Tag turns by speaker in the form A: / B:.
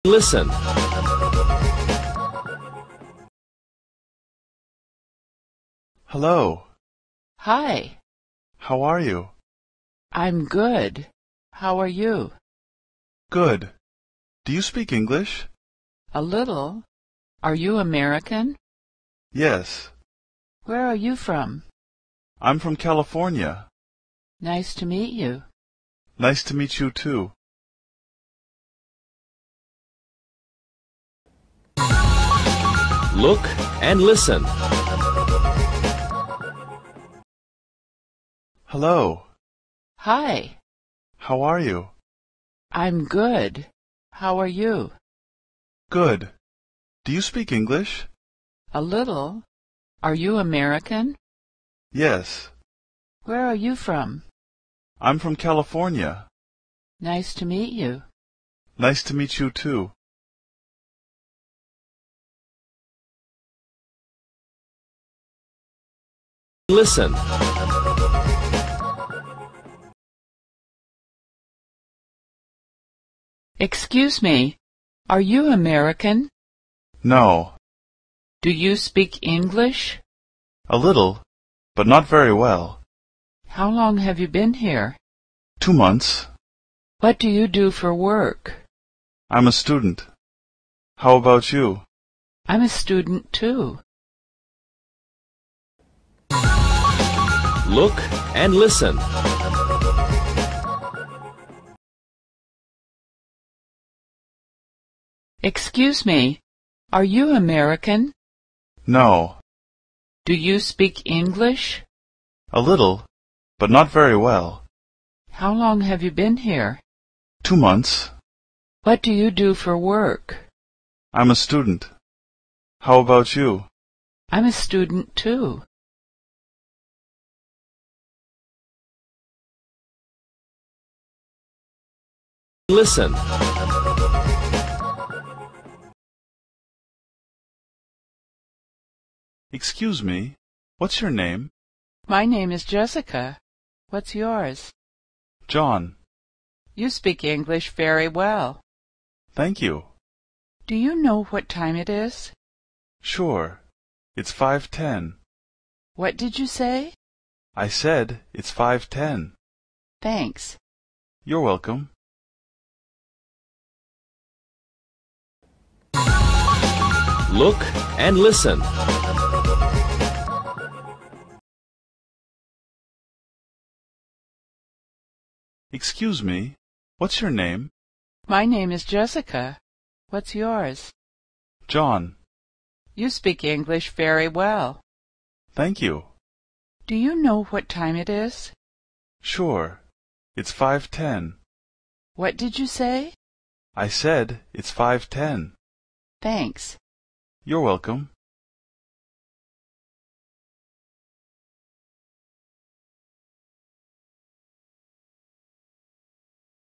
A: Listen.
B: Hello.
C: Hi.
B: How are you?
C: I'm good. How are you?
B: Good. Do you speak English?
C: A little. Are you American?
B: Yes.
C: Where are you from?
B: I'm from California.
C: Nice to meet you.
B: Nice to meet you too.
A: Look and listen.
B: Hello.
C: Hi.
B: How are you?
C: I'm good. How are you?
B: Good. Do you speak English?
C: A little. Are you American?
B: Yes.
C: Where are you from?
B: I'm from California.
C: Nice to meet you.
B: Nice to meet you too.
A: Listen.
C: Excuse me. Are you American?
B: No.
C: Do you speak English?
B: A little, but not very well.
C: How long have you been here?
B: 2 months.
C: What do you do for work?
B: I'm a student. How about you?
C: I'm a student too.
A: Look and listen.
C: Excuse me. Are you American?
B: No.
C: Do you speak English?
B: A little, but not very well.
C: How long have you been here?
B: 2 months.
C: What do you do for work?
B: I'm a student. How about you?
C: I'm a student too.
A: Listen.
B: Excuse me. What's your name?
C: My name is Jessica. What's yours?
B: John.
C: You speak English very well.
B: Thank you.
C: Do you know what time it is?
B: Sure. It's 5:10.
C: What did you say?
B: I said it's 5:10.
C: Thanks.
B: You're welcome.
A: Look and listen.
B: Excuse me. What's your name?
C: My name is Jessica. What's yours?
B: John.
C: You speak English very well.
B: Thank you.
C: Do you know what time it is?
B: Sure. It's 5:10.
C: What did you say?
B: I said it's 5:10.
C: Thanks.
B: You're welcome.